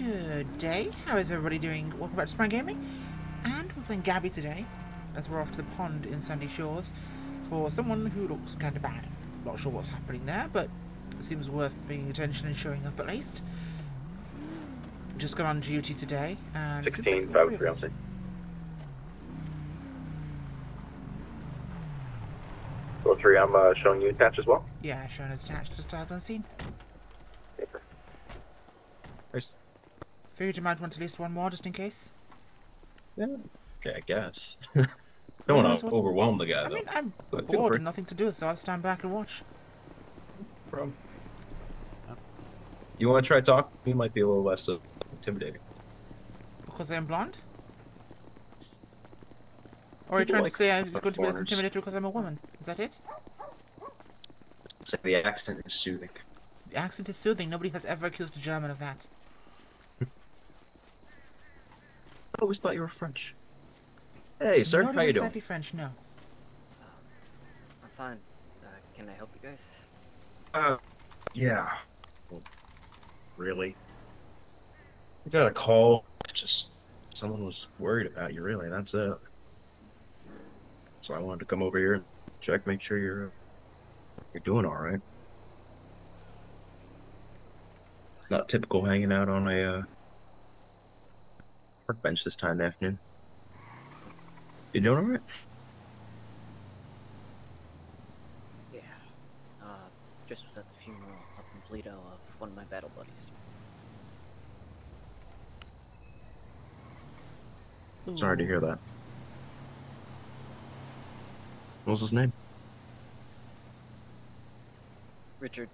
Good day. How is everybody doing? Welcome back to Aspirant Gaming. And we're playing Gaby today, as we're off to the pond in Sandy Shores for someone who looks kind of bad. Not sure what's happening there, but it seems worth paying attention and showing up at least. Just got on duty today, and 16, it seems like 5, 3, 3, I'm showing you attached as well. Yeah, shown as attached, just arrived on scene. Paper. Figured you might want at least one more, just in case. Yeah, okay, I guess. Don't want to overwhelm the guy, though. I mean, I'm bored and nothing to do, so I'll stand back and watch. Problem. You want to try talk? He might be a little less intimidating. Because I'm blonde? Or are you trying to say I'm going to be less intimidated because I'm a woman? Is that it? It's like the accent is soothing. The accent is soothing. Nobody has ever accused a German of that. I always thought you were French. Hey, sir, how you doing? Slightly French, no. I'm fine. Can I help you guys? Yeah. Well, really? I got a call. Just someone was worried about you, really. That's it. So I wanted to come over here and check, make sure you're doing all right. Not typical hanging out on a park bench this time in the afternoon. You doing all right? Yeah. Just was at the funeral up in Toledo of one of my battle buddies. Ooh. Sorry to hear that. What was his name? Richard.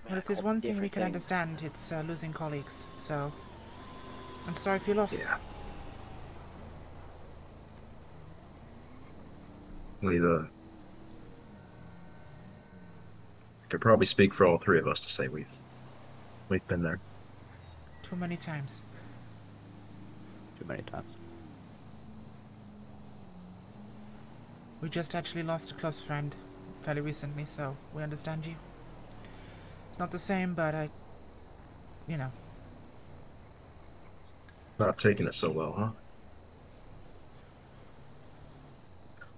Well, if there's one thing we can understand, it's losing colleagues, so I'm sorry for your loss. Yeah. I could probably speak for all three of us to say we've been there. Too many times. Too many times. We just actually lost a close friend fairly recently, so we understand you. It's not the same, but you know. Not taking it so well, huh?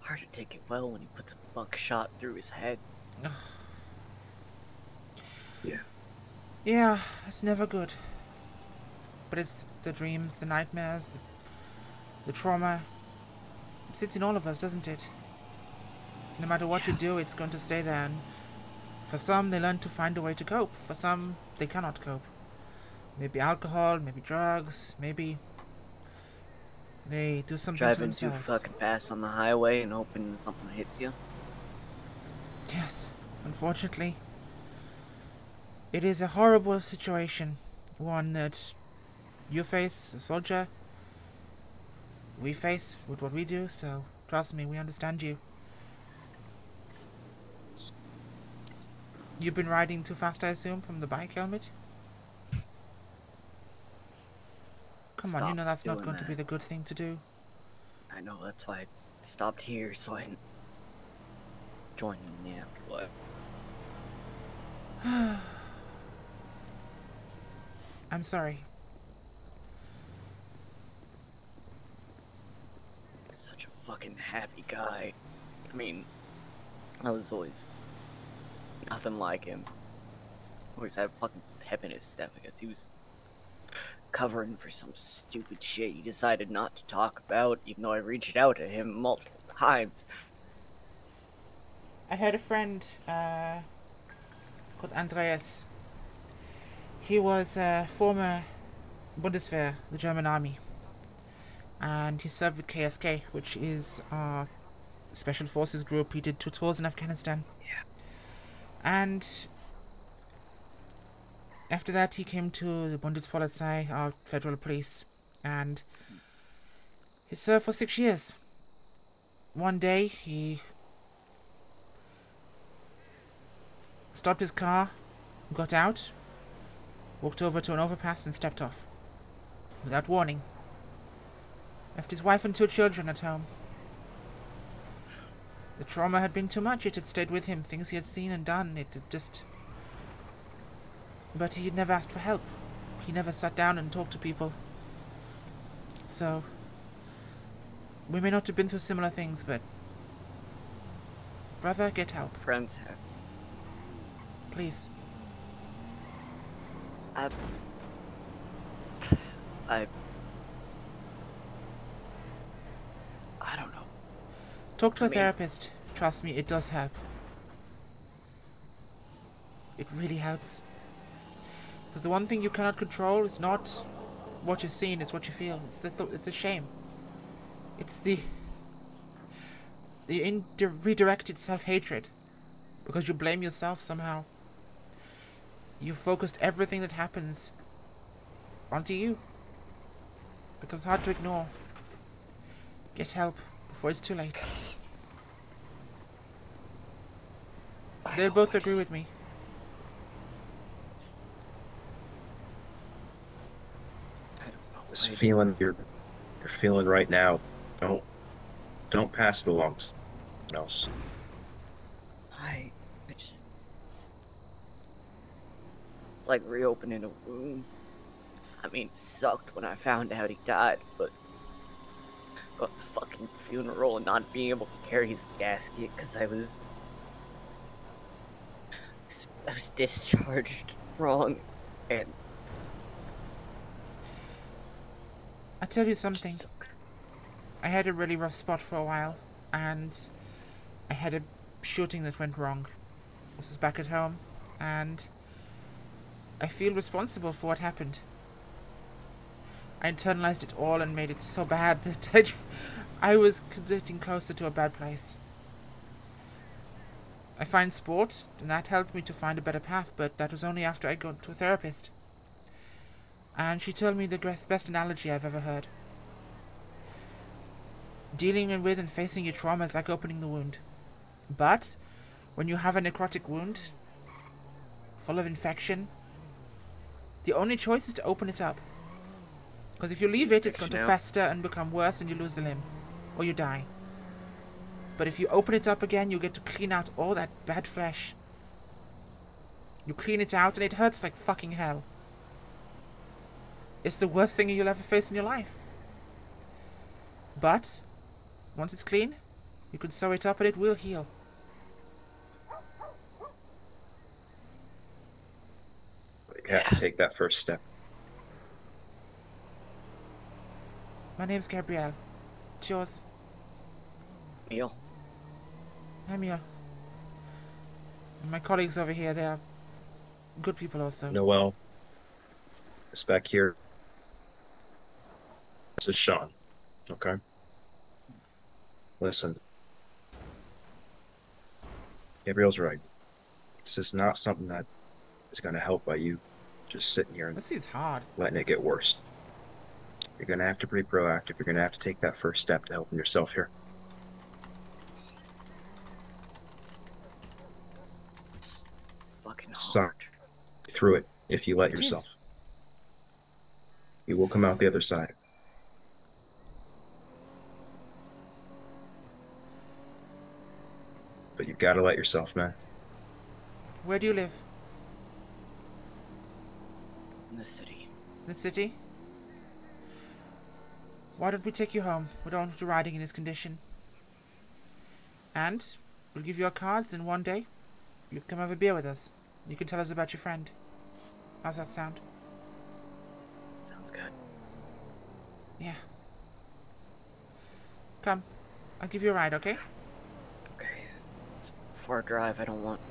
Hard to take it well when he puts a buckshot through his head. Yeah. Yeah, it's never good. But it's the dreams, the nightmares, the trauma. It sits in all of us, doesn't it? No matter what you do, it's going to stay there. And for some, they learn to find a way to cope. For some, they cannot cope. Maybe alcohol, maybe drugs, maybe they do something to Driving too themselves. fucking fast on the highway and hoping something hits you. Yes, unfortunately. It is a horrible situation. One that you face, a soldier, we face with what we do, so trust me, we understand you. You've been riding too fast, I assume, from the bike helmet? Come on, you know that's not going to be the good thing to do. I know, that's why I stopped here, so I joined in the afterlife. I'm sorry. Such a fucking happy guy. I mean, I was always nothing like him. Always had fucking pep in his step. I guess he was covering for some stupid shit he decided not to talk about, even though I reached out to him multiple times. I had a friend called Andreas. He was a former Bundeswehr, the German army, and he served with KSK, which is our special forces group. He did 2 tours in Afghanistan. Yeah. And after that, he came to the Bundespolizei, our federal police, and he served for 6 years. One day, he stopped his car, got out, walked over to an overpass and stepped off. Without warning. Left his wife and 2 children at home. The trauma had been too much. It had stayed with him. Things he had seen and done. It had just But he never asked for help. He never sat down and talked to people. So, we may not have been through similar things, but... Brother, get help, Friends have. please. I don't know. Talk to a I mean- therapist. Trust me, it does help. It really helps. Because the one thing you cannot control is not what you're seeing, it's what you feel. It's the shame. It's the redirected self-hatred. Because you blame yourself somehow. You focused everything that happens onto you. It becomes hard to ignore. Get help before it's too late. They'll both agree with me. I don't know. This feeling you're feeling right now, don't pass it along to someone else. I just... It's like reopening a wound. I mean, it sucked when I found out he died, but... Got the fucking funeral and not being able to carry his casket because I was discharged wrong, and... I'll tell you something. Sucks. I had a really rough spot for a while, and I had a shooting that went wrong. This was back at home, and I feel responsible for what happened. I internalized it all and made it so bad that I was getting closer to a bad place. I find sport, and that helped me to find a better path, but that was only after I got to a therapist. And she told me the best analogy I've ever heard. Dealing with and facing your trauma is like opening the wound. But when you have a necrotic wound, full of infection, the only choice is to open it up. Because if you leave it, it's going to fester and become worse and you lose the limb. Or you die. But if you open it up again, you get to clean out all that bad flesh. You clean it out and it hurts like fucking hell. It's the worst thing you'll ever face in your life. But once it's clean, you can sew it up and it will heal. You have to take that first step. My name's Gabrielle. It's yours. Neil. I'm here. And my colleagues over here, they are good people also. Noel, this back here. This is Sean. Okay? Listen. Gabrielle's right. This is not something that is going to help by you just sitting here and Let's see, it's hard. letting it get worse. You're going to have to be proactive. You're going to have to take that first step to helping yourself here. It's fucking Suck hard. through it if you let It yourself. is. You will come out the other side. But you've got to let yourself, man. Where do you live? In the city. In the city? Why don't we take you home? We don't want you riding in this condition. And we'll give you our cards, and one day you can come have a beer with us. You can tell us about your friend. How's that sound? Sounds good. Yeah. Come. I'll give you a ride, okay? Okay. It's a far drive. I don't want...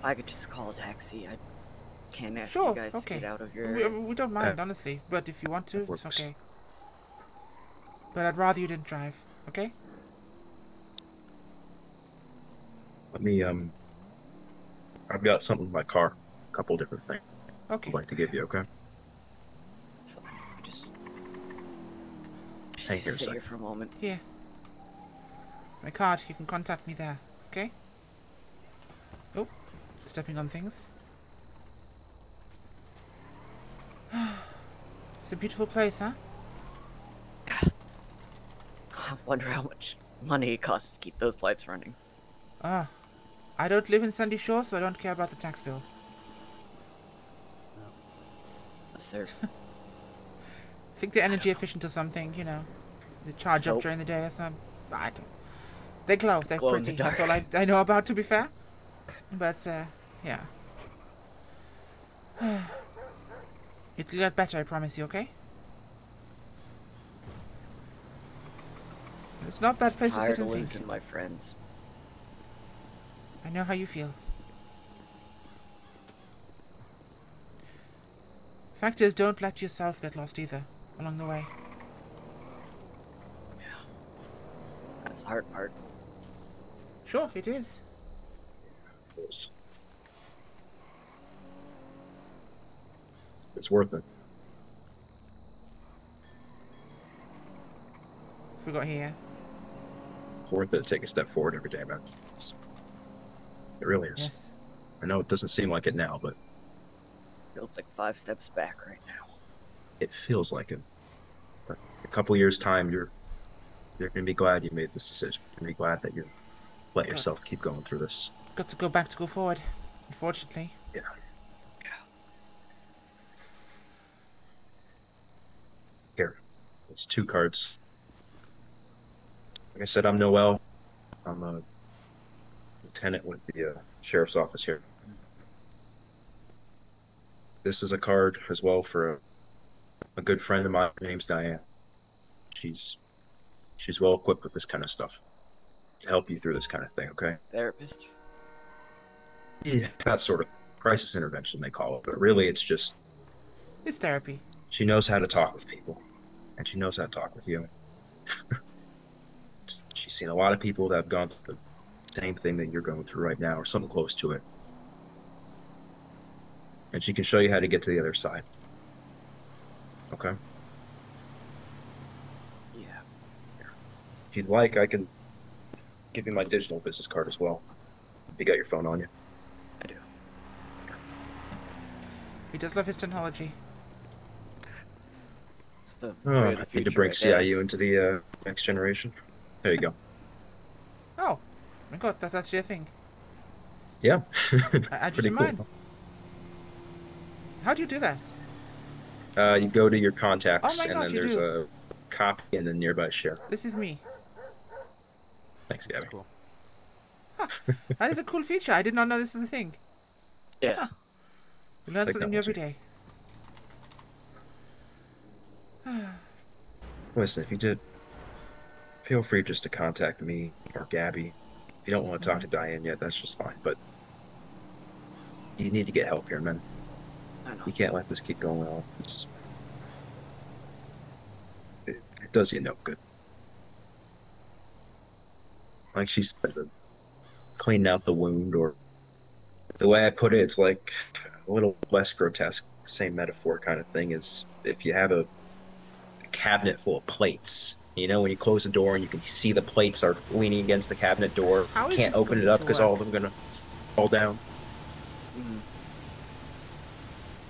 I could just call a taxi. I can't ask Sure, you guys okay. to get out of your area. We don't mind, honestly. But if you want to, it's Works. okay. But I'd rather you didn't drive, okay? Let me, I've got something in my car. A couple different things Okay. I'd like to give you, okay? Just Hang here a sit here second. for a moment. Here. It's my card. You can contact me there, okay? Oh, stepping on things. It's a beautiful place, huh? I wonder how much money it costs to keep those lights running. Ah, I don't live in Sandy Shore, so I don't care about the tax bill. sir. Think they're energy efficient or something, you know. They charge up Nope. during the day or something. I don't. They glow. They're Glow in the pretty. That's all dark. I know about, to be fair. But, yeah. It'll get better, I promise you, okay? It's not a bad place to Tired sit of and losing think. my friends. I know how you feel. Fact is, don't let yourself get lost either, along the way. That's the hard part. Sure, it is. It's worth it. Forgot here. It's worth it to take a step forward every day, man. It really is. Yes. I know it doesn't seem like it now, but Feels like 5 steps back right now. it feels like it. But a couple years' time, you're gonna be glad you made this decision. You're gonna be glad that you let Good. yourself keep going through this. Got to go back to go forward, unfortunately. Yeah. Here, it's 2 cards. Like I said, I'm Noel. I'm a lieutenant with the sheriff's office here. This is a card as well for a good friend of mine. Her name's Diane. She's well equipped with this kind of stuff to help you through this kind of thing. Okay. Therapist? Yeah, that sort of crisis intervention they call it, but really it's just It's therapy. she knows how to talk with people, and she knows how to talk with you. She's seen a lot of people that have gone through the same thing that you're going through right now, or something close to it. And she can show you how to get to the other side. Okay? Yeah. If you'd like, I can give you my digital business card as well. You got your phone on you? I do. He does love his technology. It's the Oh, way I of the need to future, bring I CIU guess. into the next generation. There you go. Oh, my god, that's actually a thing. Yeah. I add you Pretty to cool. mine. How do you do this? You go to your contacts, Oh my and God, then you there's do. a copy and then nearby share. This is me. Thanks, That's Gaby. cool. That is a cool feature. I did not know this was a thing. Yeah. We learn something new every Technology. day. Listen, if you did, feel free just to contact me or Gaby. If you don't want to talk to Diane yet, that's just fine. But you need to get help here, man. I know. You can't let this keep going on. It does you no good. Like she said, cleaning out the wound, or the way I put it, it's like a little less grotesque. Same metaphor kind of thing is if you have a cabinet full of plates. You know, when you close the door and you can see the plates are leaning against the cabinet door. How You is can't this open it going up to because work? all of them are gonna fall down. Mm.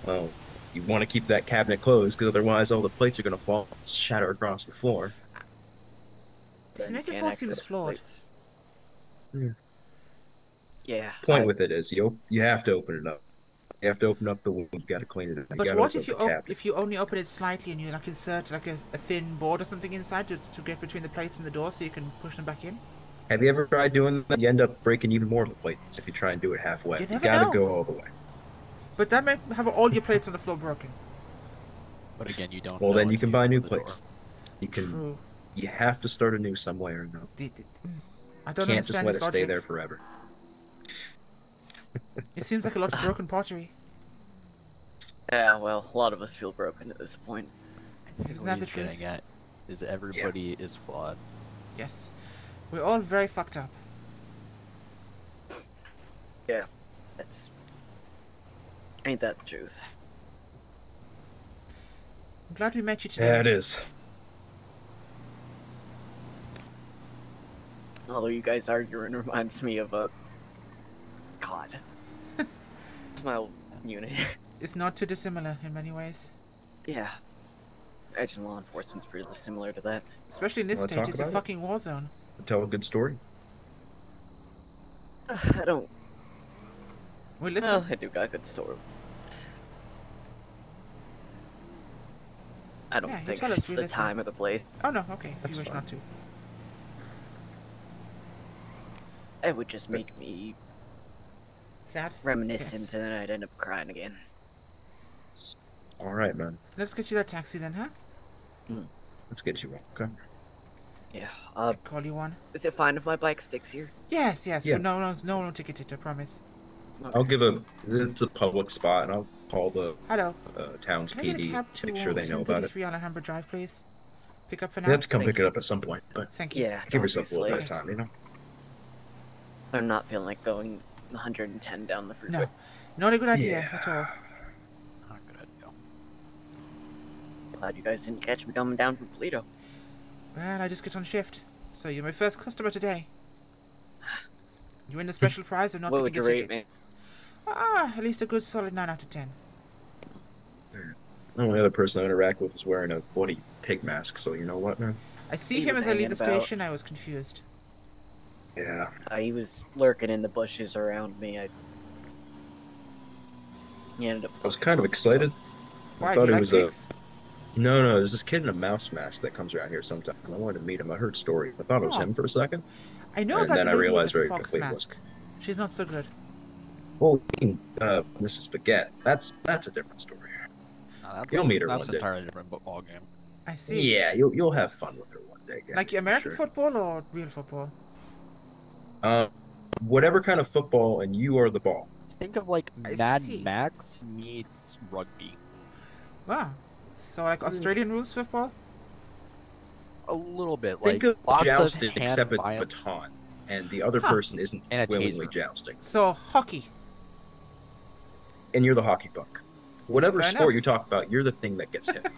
Well, you want to keep that cabinet closed because otherwise all the plates are gonna fall and shatter across the floor. This Then you metaphor can't seems access the flawed. plates. Yeah. Yeah. Point with it is you have to open it up. You have to open up the wound. You got to clean it up. But gotta what open if up you the cabinet. if you only open it slightly and you like insert like a thin board or something inside to get between the plates and the door so you can push them back in? Have you ever tried doing that? You end up breaking even more of the plates if you try and do it halfway. You You never got to know. go all the way. But that might have all your plates on the floor broken. But again, you don't. Well, know then you until can buy open new the door. plates. You can. True. You have to start anew somewhere. No, I don't can't just understand let his it stay logic. there forever. It seems like a lot of broken pottery. Yeah, well, a lot of us feel broken at this point. Isn't What that the he's truth? getting at is everybody is flawed. Yes. We're all very fucked up. Yeah. That's... Ain't that the truth? I'm glad we met you today. Yeah, it is. Although you guys arguing reminds me of a... God. My old unit. It's not too dissimilar in many ways. Yeah. Edge and law enforcement's pretty similar to that. Especially in this Wanna state, talk it's a about it? fucking war zone. Tell a good story. I don't... Well, listen. Well, I do got a good story. I don't Yeah, you think tell us, it's we the listen. time or the place. Oh no, okay, if That's you wish fine. not to. It would just make me Sad? reminiscent, Yes. and then I'd end up crying again. All right, man. Let's get you that taxi then, huh? Let's get you one. Okay. Yeah. Call you one. Is it fine if my bike sticks here? Yes, yes. Yeah. No ticketed, I promise. I'll Okay. give it's a public spot, and I'll call the Hello. town's Can I get a PD cab to to make sure they know about it. 1033 Alhambra Drive, please? Pick up for They now? have to come Thank pick it up at some point, but Thank you. Yeah, give don't be yourself a little bit slave. of time, you know? I'm not feeling like going 110 down the freeway. No. Not a good idea at all. Not a good idea. Glad you guys didn't catch me coming down from Toledo. Well, I just get on shift. So you're my first customer today. You win the special prize of not What would getting you a rate ticket. me? At least a good solid 9 out of 10. The only other person I interact with is wearing a bloody pig mask, so you know what, man? I see He him was as I leave hanging the about. station. I was confused. Yeah. He was lurking in the bushes around me. He ended up. I was kind of excited. Why? I Do thought you it like was pigs? No, there's this kid in a mouse mask that comes around here sometimes. I wanted to meet him. I heard stories. I thought it was Oh. him for a second. I know and about then the I lady with realized the very fox quickly it was. mask. She's not so good. Well, Mrs. Baguette. That's a different story. No, that's You'll meet her that's one an day. entirely different football game. I see. Yeah, you'll have fun with her one day. Gaby, Like for American sure. football or real football? Whatever kind of football, and you are the ball. Think of like I Mad see. Max meets rugby. Wow. So like Australian rules football? A little bit, Think like of lots jousting of hand except with violence. baton, and the other Huh. person isn't And a willingly taser. jousting, So hockey. and you're the hockey puck. Whatever Fair sport enough. you talk about, you're the thing that gets hit. You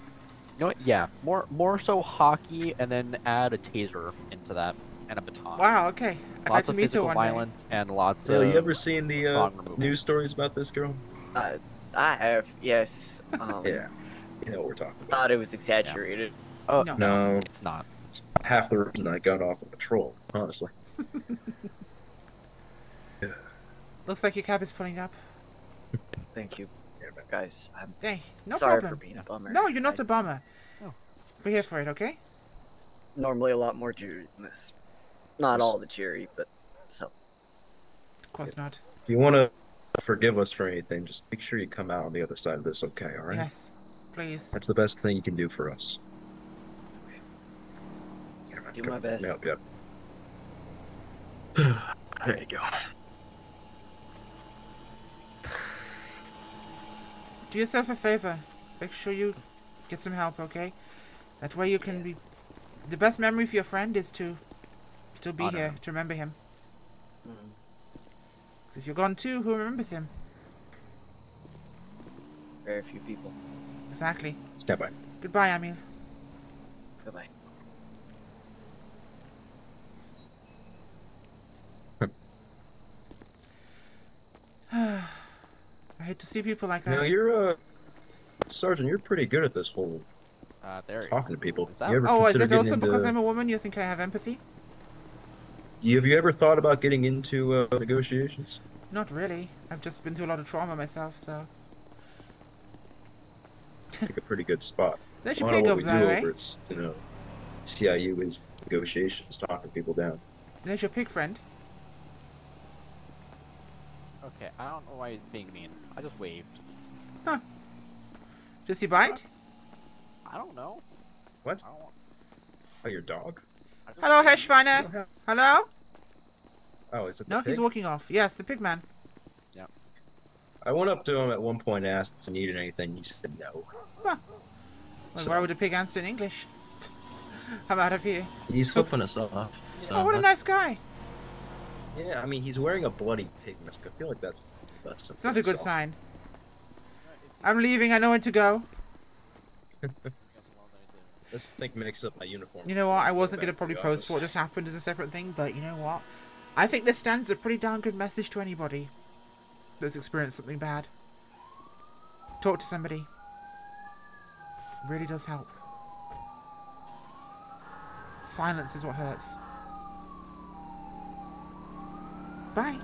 know what? Yeah, more so hockey, and then add a taser into that and a baton. Wow, okay. I'd like Lots to of meet her physical one day. violence and lots So, of you ever seen the thong removal. news stories about this girl? I have, yes. Yeah, you know what we're talking about. Thought it was exaggerated. Oh No. No, it's not. half the reason I got off of patrol, honestly. Looks like your cab is pulling up. Thank you, Yeah, man. guys. I'm Hey, no sorry problem. for being a bummer. No, you're not I- a bummer. No. We're here for it, okay? Normally a lot more cheery than this. Not all the cheery, but so. Of course not. If you want to forgive us for anything, just make sure you come out on the other side of this, okay? All right? Yes. Please. That's the best thing you can do for us. Here, man, Do come my on, let me best. help you up. There you go. Do yourself a favor. Make sure you get some help, okay? That way you can Yeah. be... The best memory for your friend is to still be Honor here, him. to remember him. Mm. 'Cause if you're gone too, who remembers him? Very few people. Exactly. Stand by. Goodbye, Emil. Goodbye. I hate to see people like that. Now, you're, Sergeant, you're pretty good at this whole There. talking to people. Is that- You ever Oh, is consider it getting also because into- I'm a woman you think I have empathy? Have you ever thought about getting into negotiations? Not really. I've just been through a lot of trauma myself, so... Pick a pretty good spot. There's A your lot of pig what over we there, do eh? over at, CIU is negotiations, talking people down. There's your pig friend. Okay, I don't know why he's being mean. I just waved. Does he bite? I don't know. What? I don't want... Oh, your dog? I just Hello, waved. You Hirschweiner. don't have- Hello? Oh, is it the No, pig? he's walking off. Yes, the pig man. I went up to him at one point and asked if he needed anything. He said no. Well, So- why would a pig answer in English? I'm out of here. He's flipping us off. So Oh, what a nice guy. Yeah, I mean, he's wearing a bloody pig mask. I feel like that's It's not a good sign. I'm leaving. I know when to go. This thing makes up my uniform. You know what? I Go wasn't back going to probably the post office. what just happened as a separate thing, but you know what? I think this stands a pretty darn good message to anybody that's experienced something bad. Talk to somebody. Really does help. Silence is what hurts. Bye.